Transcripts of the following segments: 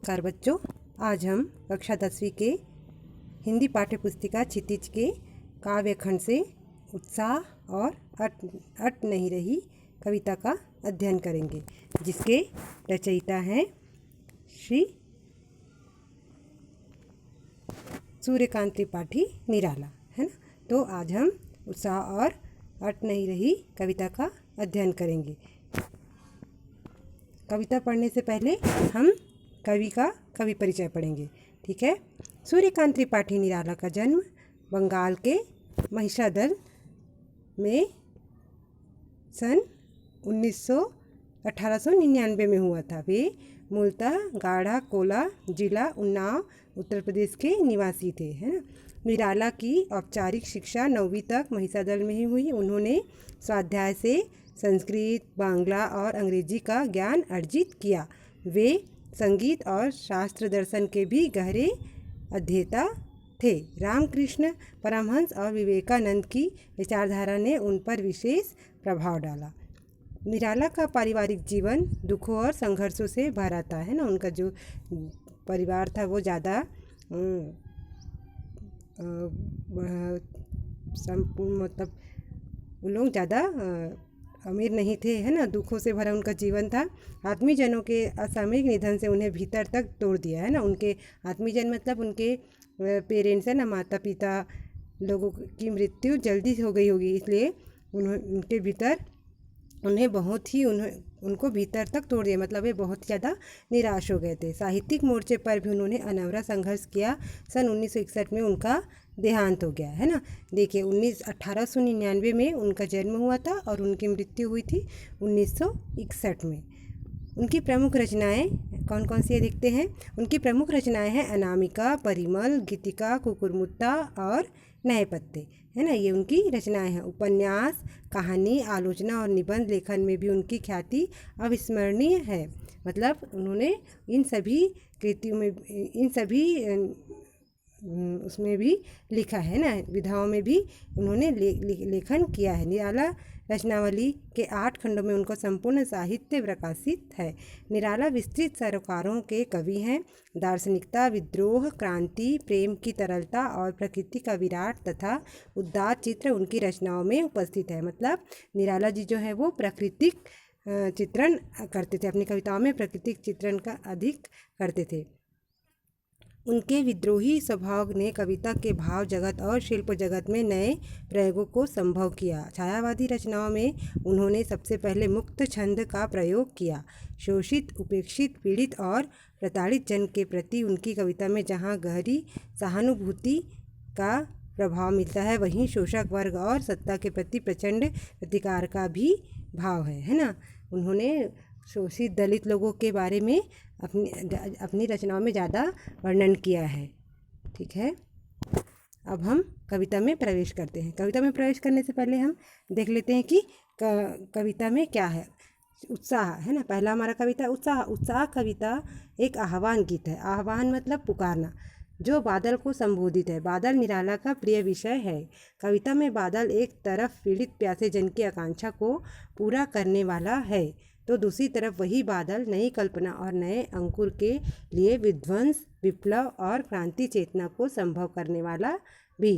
नमस्कार बच्चों, आज हम कक्षा 10वीं के हिंदी पाठ्य पुस्तिका क्षितिज के काव्य खंड से उत्साह और अट नहीं रही कविता का अध्ययन करेंगे, जिसके रचयिता हैं श्री सूर्यकांत त्रिपाठी निराला, है ना। तो आज हम उत्साह और अट नहीं रही कविता का अध्ययन करेंगे। कविता पढ़ने से पहले हम कवि का कवि परिचय पढ़ेंगे, ठीक है। सूर्यकांत त्रिपाठी निराला का जन्म बंगाल के महिषादल में सन 1899 में हुआ था। वे मूलतः गाढ़ा कोला जिला उन्नाव उत्तर प्रदेश के निवासी थे, है ना। निराला की औपचारिक शिक्षा 9वीं तक महिषादल में ही हुई। उन्होंने स्वाध्याय से संस्कृत, बांग्ला और अंग्रेजी का ज्ञान अर्जित किया। वे संगीत और शास्त्र दर्शन के भी गहरे अध्येता थे। रामकृष्ण परमहंस और विवेकानंद की विचारधारा ने उन पर विशेष प्रभाव डाला। निराला का पारिवारिक जीवन दुखों और संघर्षों से भरा था, है ना। उनका जो परिवार था वो ज़्यादा संपूर्ण मतलब उन लोग ज़्यादा अमीर नहीं थे, है ना। दुखों से भरा उनका जीवन था। आत्मीजनों के असामयिक निधन से उन्हें भीतर तक तोड़ दिया, है ना। उनके आत्मीजन मतलब उनके पेरेंट्स, है ना, माता पिता लोगों की मृत्यु जल्दी हो गई होगी, इसलिए उनके भीतर उनको भीतर तक तोड़ दिया, मतलब वे बहुत ज़्यादा निराश हो गए थे। साहित्यिक मोर्चे पर भी उन्होंने अनवरत संघर्ष किया। सन 1961 में उनका देहांत हो गया, है ना। देखिए 1899 में उनका जन्म हुआ था और उनकी मृत्यु हुई थी 1961 में। उनकी प्रमुख रचनाएं कौन कौन सी देखते हैं। उनकी प्रमुख रचनाएं हैं अनामिका, परिमल, गीतिका, कुकुरमुत्ता और नए पत्ते, है ना। ये उनकी रचनाएं हैं। उपन्यास, कहानी, आलोचना और निबंध लेखन में भी उनकी ख्याति अविस्मरणीय है। मतलब उन्होंने इन सभी कृतियों में उसमें भी लिखा है ना, विधाओं में भी उन्होंने लेखन किया है। निराला रचनावली के 8 खंडों में उनको संपूर्ण साहित्य प्रकाशित है। निराला विस्तृत सरोकारों के कवि हैं। दार्शनिकता, विद्रोह, क्रांति, प्रेम की तरलता और प्रकृति का विराट तथा उदात्त चित्र उनकी रचनाओं में उपस्थित है। मतलब निराला जी जो है वो प्राकृतिक चित्रण करते थे, अपनी कविताओं में प्राकृतिक चित्रण का अधिक करते थे। उनके विद्रोही स्वभाव ने कविता के भाव जगत और शिल्प जगत में नए प्रयोगों को संभव किया। छायावादी रचनाओं में उन्होंने सबसे पहले मुक्त छंद का प्रयोग किया। शोषित, उपेक्षित, पीड़ित और प्रताड़ित जन के प्रति उनकी कविता में जहाँ गहरी सहानुभूति का प्रभाव मिलता है, वहीं शोषक वर्ग और सत्ता के प्रति प्रचंड प्रतिकार का भी भाव है ना। उन्होंने शोषित दलित लोगों के बारे में अपनी रचनाओं में ज़्यादा वर्णन किया है, ठीक है। अब हम कविता में प्रवेश करते हैं। कविता में प्रवेश करने से पहले हम देख लेते हैं कि कविता में क्या है। उत्साह, है ना। पहला हमारा कविता उत्साह। उत्साह कविता एक आह्वान गीत है। आह्वान मतलब पुकारना, जो बादल को संबोधित है। बादल निराला का प्रिय विषय है। कविता में बादल एक तरफ पीड़ित प्यासे जन की आकांक्षा को पूरा करने वाला है, तो दूसरी तरफ वही बादल नई कल्पना और नए अंकुर के लिए विध्वंस, विप्लव और क्रांति चेतना को संभव करने वाला भी।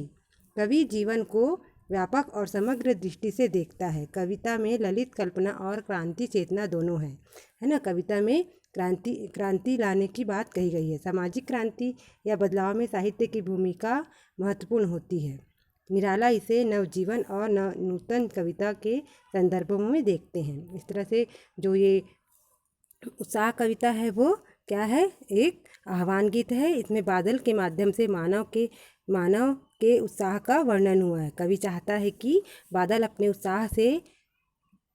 कवि जीवन को व्यापक और समग्र दृष्टि से देखता है। कविता में ललित कल्पना और क्रांति चेतना दोनों है ना। कविता में क्रांति लाने की बात कही गई है। सामाजिक क्रांति या बदलाव में साहित्य की भूमिका महत्वपूर्ण होती है। निराला इसे नवजीवन और नूतन कविता के संदर्भों में देखते हैं। इस तरह से जो ये उत्साह कविता है वो क्या है, एक आह्वान गीत है। इसमें बादल के माध्यम से मानव के उत्साह का वर्णन हुआ है। कवि चाहता है कि बादल अपने उत्साह से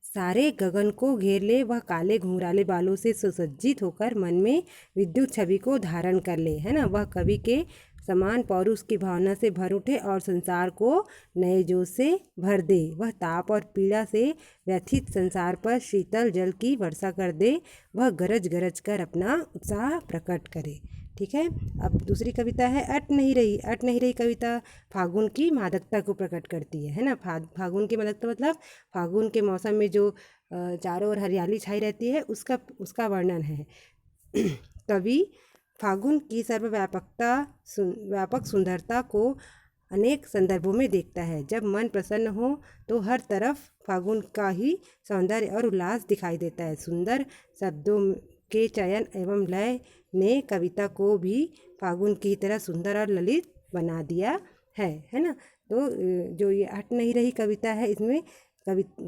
सारे गगन को घेर ले, वह काले घुंघराले बालों से सुसज्जित होकर मन में विद्युत छवि को धारण कर ले, है ना। वह कवि के समान पौरुष की भावना से भर उठे और संसार को नए जोश से भर दे। वह ताप और पीड़ा से व्यथित संसार पर शीतल जल की वर्षा कर दे। वह गरज गरज कर अपना उत्साह प्रकट करे, ठीक है। अब दूसरी कविता है अट नहीं रही। अट नहीं रही कविता फागुन की मादकता को प्रकट करती है ना। फागुन की मादकता मतलब फागुन के मौसम में जो चारों ओर हरियाली छाई रहती है उसका वर्णन है। कवि फागुन की व्यापक सुंदरता को अनेक संदर्भों में देखता है। जब मन प्रसन्न हो तो हर तरफ फागुन का ही सौंदर्य और उल्लास दिखाई देता है। सुंदर शब्दों के चयन एवं लय ने कविता को भी फागुन की तरह सुंदर और ललित बना दिया है ना। तो जो ये हट नहीं रही कविता है, इसमें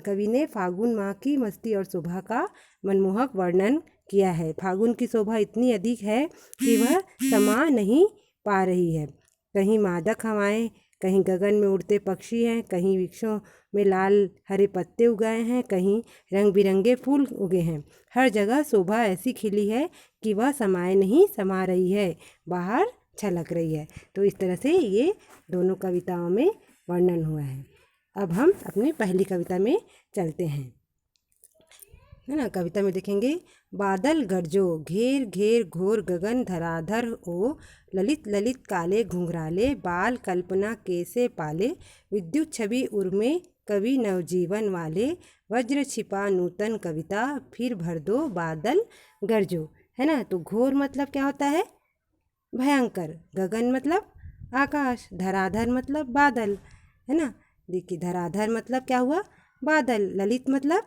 कवि ने फागुन माह की मस्ती और शोभा का मनमोहक वर्णन किया है। फागुन की शोभा इतनी अधिक है कि वह समा नहीं पा रही है। कहीं मादक हवाएं, कहीं गगन में उड़ते पक्षी हैं, कहीं वृक्षों में लाल हरे पत्ते उगाए हैं, कहीं रंग बिरंगे फूल उगे हैं। हर जगह शोभा ऐसी खिली है कि वह समा रही है, बाहर छलक रही है। तो इस तरह से ये दोनों कविताओं में वर्णन हुआ है। अब हम अपनी पहली कविता में चलते हैं, है ना। कविता में देखेंगे, बादल गरजो घेर घेर घोर गगन धराधर ओ, ललित ललित काले घुंघराले बाल कल्पना कैसे पाले, विद्युत छवि उर्मे कवि नवजीवन वाले, वज्र छिपा नूतन कविता फिर भर दो बादल गरजो, है ना। तो घोर मतलब क्या होता है, भयंकर, गगन मतलब आकाश, धराधर मतलब बादल, है ना। देखिए धराधर मतलब क्या हुआ, बादल, ललित मतलब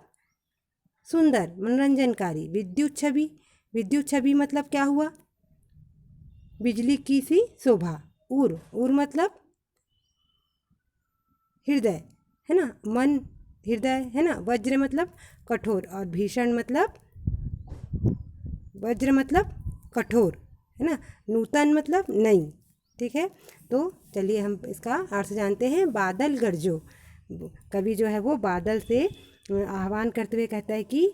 सुंदर मनोरंजनकारी, विद्युत छवि मतलब क्या हुआ, बिजली की सी शोभा, उर मतलब हृदय, है ना, मन हृदय, है ना। वज्र मतलब कठोर और भीषण मतलब वज्र मतलब कठोर, है ना। नूतन मतलब नई, ठीक है। तो चलिए हम इसका अर्थ जानते हैं। बादल गरजो, कवि जो है वो बादल से आह्वान करते हुए कहता है कि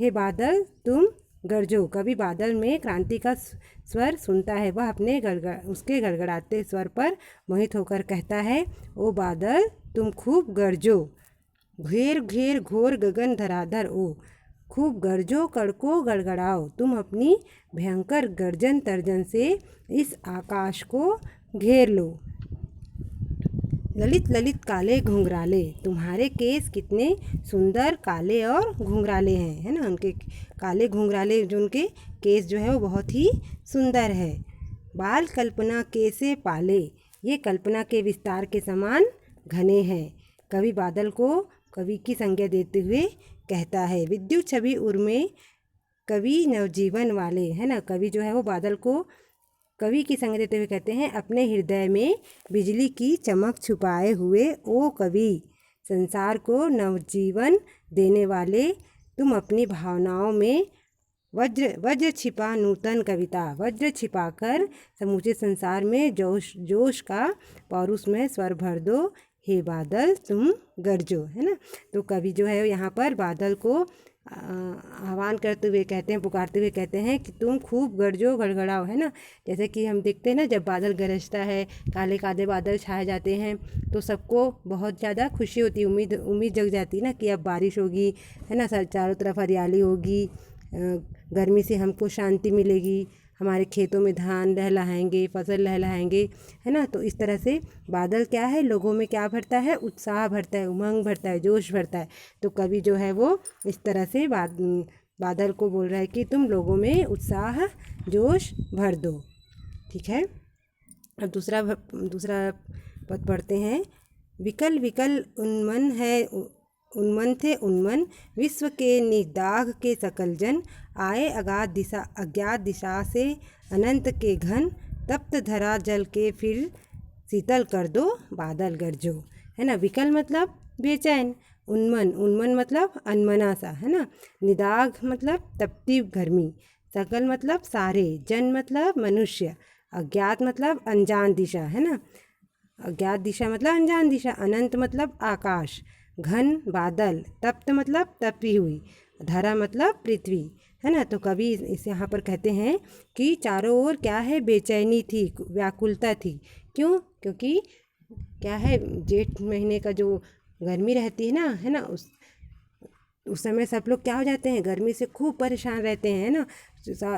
हे बादल तुम गरजो। कवि बादल में क्रांति का स्वर सुनता है, वह अपने उसके गड़गड़ाते स्वर पर मोहित होकर कहता है, ओ बादल तुम खूब गरजो, घेर घेर घोर गगन धराधर ओ, खूब गरजो कड़को गड़गड़ाओ, तुम अपनी भयंकर गर्जन तर्जन से इस आकाश को घेर लो। ललित ललित काले घुंघराले, तुम्हारे केस कितने सुंदर काले और घुंघराले हैं, है ना। उनके काले घुंघराले जो उनके केस जो है वो बहुत ही सुंदर है। बाल कल्पना कैसे पाले, ये कल्पना के विस्तार के समान घने हैं। कवि बादल को कवि की संज्ञा देते हुए कहता है। विद्युत छवि उर्मे कवि नवजीवन वाले, है ना। कवि जो है वो बादल को कवि की संज्ञा देते हुए कहते हैं, अपने हृदय में बिजली की चमक छुपाए हुए ओ कवि, संसार को नवजीवन देने वाले, तुम अपनी भावनाओं में वज्र छिपा नूतन कविता, वज्र छिपाकर समूचे संसार में जोश का पौरुष में स्वर भर दो, हे बादल तुम गरजो, है ना। तो कवि जो है यहाँ पर बादल को आह्वान करते हुए कहते हैं, पुकारते हुए कहते हैं कि तुम खूब गरजो गड़गड़ाओ, है ना। जैसे कि हम देखते हैं ना, जब बादल गरजता है, काले काले बादल छाए जाते हैं, तो सबको बहुत ज़्यादा खुशी होती है, उम्मीद जग जाती है ना कि अब बारिश होगी, है ना, चारों तरफ हरियाली होगी, गर्मी से हमको शांति मिलेगी, हमारे खेतों में धान लहलहाएंगे, फसल लहलहाएंगे, है ना। तो इस तरह से बादल क्या है, लोगों में क्या भरता है, उत्साह भरता है, उमंग भरता है, जोश भरता है। तो कवि जो है वो इस तरह से बादल को बोल रहा है कि तुम लोगों में उत्साह जोश भर दो, ठीक है। अब दूसरा पद पढ़ते हैं। विकल विकल उन्मन है उन्मन थे उन्मन, विश्व के निदाघ के सकल जन, आए अज्ञात दिशा से अनंत के घन, तप्त धरा जल के फिर शीतल कर दो बादल गरजो, है ना। विकल मतलब बेचैन, उन्मन मतलब अनमना सा, है ना। निदाघ मतलब तपती गर्मी, सकल मतलब सारे, जन मतलब मनुष्य, अज्ञात मतलब अनजान दिशा, है ना। अज्ञात दिशा मतलब अनजान दिशा, अनंत मतलब आकाश, घन बादल, तप्त मतलब तपी हुई, धरा मतलब पृथ्वी, है ना। तो कवि इस यहाँ पर कहते हैं कि चारों ओर क्या है, बेचैनी थी, व्याकुलता थी। क्यों? क्योंकि क्या है, जेठ महीने का जो गर्मी रहती है ना, है ना, उस समय सब लोग क्या हो जाते हैं, गर्मी से खूब परेशान रहते हैं, ना।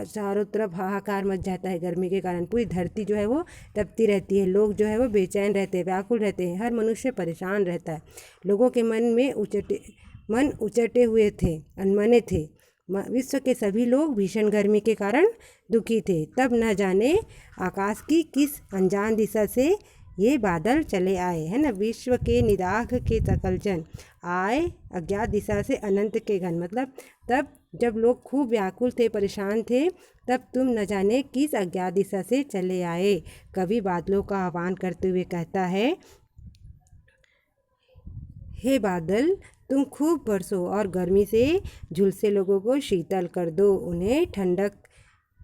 चारों तरफ हाहाकार मच जाता है गर्मी के कारण, पूरी धरती जो है वो तपती रहती है, लोग जो है वो बेचैन रहते हैं, व्याकुल रहते हैं, हर मनुष्य परेशान रहता है। लोगों के मन उचटे हुए थे, अनमने थे, विश्व के सभी लोग भीषण गर्मी के कारण दुखी थे। तब न जाने आकाश की किस अनजान दिशा से ये बादल चले आए, है ना। विश्व के निदाघ के सकलजन आए अज्ञात दिशा से अनंत के घन, मतलब तब जब लोग खूब व्याकुल थे, परेशान थे, तब तुम न जाने किस अज्ञात दिशा से चले आए। कवि बादलों का आह्वान करते हुए कहता है, हे बादल, तुम खूब बरसो और गर्मी से झुलसे लोगों को शीतल कर दो, उन्हें ठंडक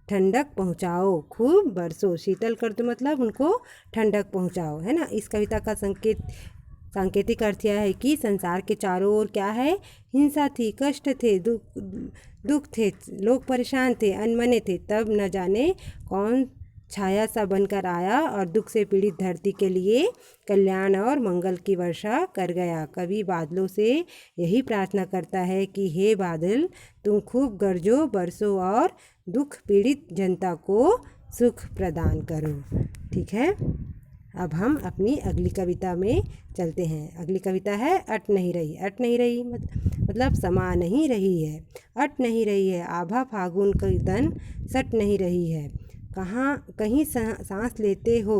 ठंडक पहुँचाओ। खूब बरसो, शीतल कर दो मतलब उनको ठंडक पहुँचाओ, है ना। इस कविता का सांकेतिक अर्थ यह है कि संसार के चारों ओर क्या है, हिंसा थी, कष्ट थे, दुख थे, लोग परेशान थे, अनमने थे। तब न जाने कौन छाया सा बनकर आया और दुख से पीड़ित धरती के लिए कल्याण और मंगल की वर्षा कर गया। कवि बादलों से यही प्रार्थना करता है कि हे बादल, तुम खूब गरजो, बरसो और दुख पीड़ित जनता को सुख प्रदान करो। ठीक है, अब हम अपनी अगली कविता में चलते हैं। अगली कविता है अट नहीं रही। अट नहीं रही मतलब समा नहीं रही है, अट नहीं रही है, आभा फागुन की तन सट नहीं रही है। कहीं सांस लेते हो,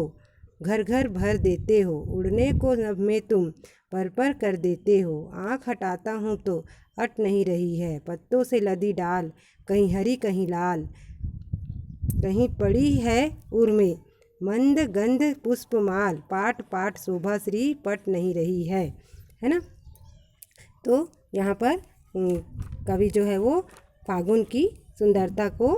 घर घर भर देते हो, उड़ने को नभ में तुम पर कर देते हो। आँख हटाता हूँ तो अट नहीं रही है, पत्तों से लदी डाल, कहीं हरी कहीं लाल, कहीं पड़ी है उर में मंद गंध पुष्पमाल, पाट पाट शोभा श्री पट नहीं रही है ना। तो यहाँ पर कवि जो है वो फागुन की सुंदरता को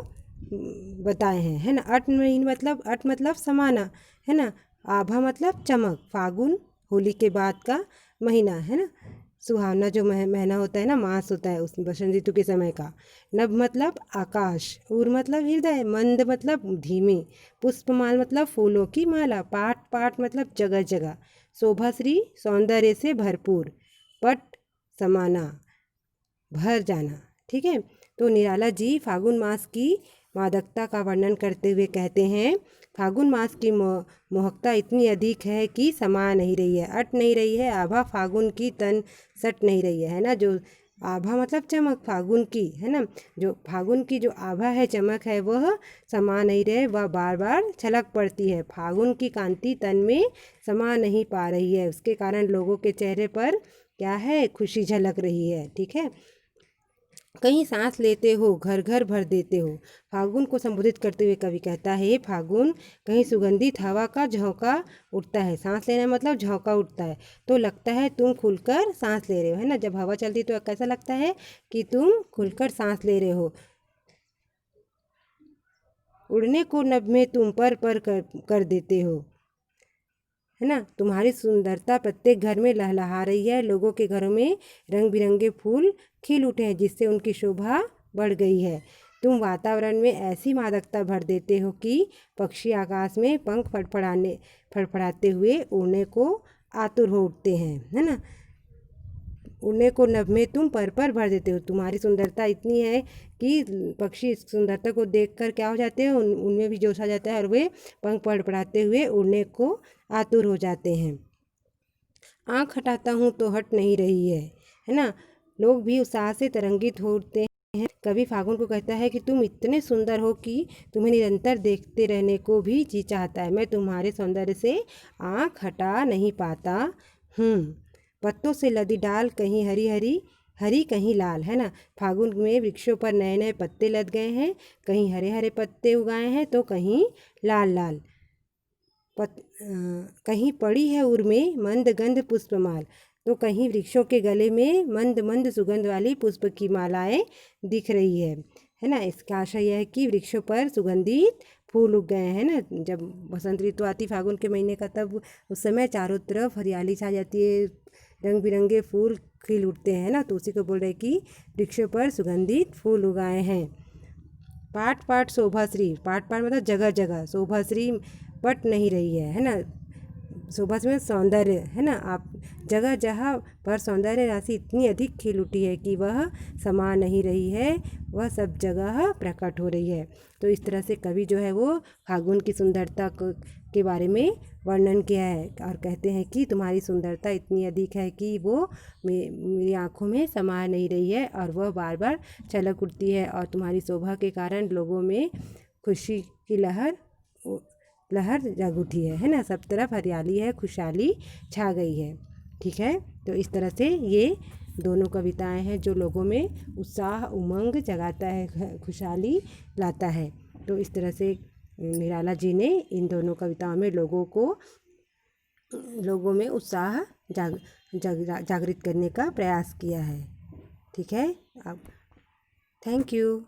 बताए हैं, है ना। अट मतलब समाना, है ना। आभा मतलब चमक, फागुन होली के बाद का महीना, है ना। सुहावना जो महीना होता है ना, मास होता है उस बसंत ऋतु के समय का। नभ मतलब आकाश, उर मतलब हृदय, मंद मतलब धीमे, पुष्पमाल मतलब फूलों की माला, पाट पाट मतलब जगह जगह, शोभाश्री सौंदर्य से भरपूर, पट समाना भर जाना। ठीक है, तो निराला जी फागुन मास की मादकता का वर्णन करते हुए कहते हैं, फागुन मास की मोहकता इतनी अधिक है कि समा नहीं रही है, अट नहीं रही है, आभा फागुन की तन सट नहीं रही है ना। जो आभा मतलब चमक फागुन की, है ना। जो फागुन की जो आभा है, चमक है, वह समा नहीं रहे, वह बार बार छलक पड़ती है। फागुन की कांति तन में समा नहीं पा रही है, उसके कारण लोगों के चेहरे पर क्या है, खुशी झलक रही है। ठीक है, कहीं सांस लेते हो, घर घर भर देते हो। फागुन को संबोधित करते हुए कवि कहता है, फागुन कहीं सुगंधित हवा का झोंका उठता है। सांस लेना मतलब झोंका उठता है, तो लगता है तुम खुलकर सांस ले रहे हो, है ना। जब हवा चलती है तो कैसा लगता है कि तुम खुलकर सांस ले रहे हो। उड़ने को नभ में तुम पर कर देते हो, है ना। तुम्हारी सुंदरता प्रत्येक घर में लहलहा रही है। लोगों के घरों में रंग बिरंगे फूल खिल उठे हैं, जिससे उनकी शोभा बढ़ गई है। तुम वातावरण में ऐसी मादकता भर देते हो कि पक्षी आकाश में पंख फड़फड़ाते हुए उड़ने को आतुर हो उठते हैं, है ना। उड़ने को नभ में तुम पर भर देते हो। तुम्हारी सुंदरता इतनी है कि पक्षी इस सुंदरता को देखकर क्या हो जाते हैं, उनमें भी जोश आ जाता है और वे पंख फड़फड़ाते हुए उड़ने को आतुर हो जाते हैं। आँख हटाता हूँ तो हट नहीं रही है ना। लोग भी उत्साह से तरंगित होते हैं। कवि फागुन को कहता है कि तुम इतने सुंदर हो कि तुम्हें निरंतर देखते रहने को भी जी चाहता है। मैं तुम्हारे सौंदर्य से आँख हटा नहीं पाता हूँ। पत्तों से लदी डाल, कहीं हरी कहीं लाल, है ना। फागुन में वृक्षों पर नए नए पत्ते लद गए हैं, कहीं हरे हरे पत्ते उगाए हैं तो कहीं लाल लाल। कहीं पड़ी है उर में मंद गंध पुष्पमाल, तो कहीं वृक्षों के गले में मंद मंद सुगंध वाली पुष्प की मालाएं दिख रही है ना। इसका आशय यह है कि वृक्षों पर सुगंधित फूल उग गए हैं ना। जब बसंत ऋतु आती फागुन के महीने का, तब उस समय चारों तरफ हरियाली छा जाती है, रंग बिरंगे फूल खिल उठते हैं ना। तो उसी को बोल रहे कि वृक्षों पर सुगंधित फूल उगाए हैं। पाट पाट शोभाश्री, पाट पाट मतलब जगह जगह, शोभाश्री पट नहीं रही है ना। शोभा में सौंदर्य है ना, आप जगह जहाँ पर सौंदर्य राशि इतनी अधिक खिल उठी है कि वह समा नहीं रही है, वह सब जगह प्रकट हो रही है। तो इस तरह से कवि जो है वो फागुन की सुंदरता के बारे में वर्णन किया है और कहते हैं कि तुम्हारी सुंदरता इतनी अधिक है कि वो मेरी आँखों में समा नहीं रही है और वह बार बार छलक उठती है, और तुम्हारी शोभा के कारण लोगों में खुशी की लहर जग उठी है ना, सब तरफ हरियाली है, खुशहाली छा गई है। ठीक है, तो इस तरह से ये दोनों कविताएं हैं जो लोगों में उत्साह उमंग जगाता है, खुशहाली लाता है। तो इस तरह से निराला जी ने इन दोनों कविताओं में लोगों में उत्साह जागृत करने का प्रयास किया है। ठीक है, अब थैंक यू।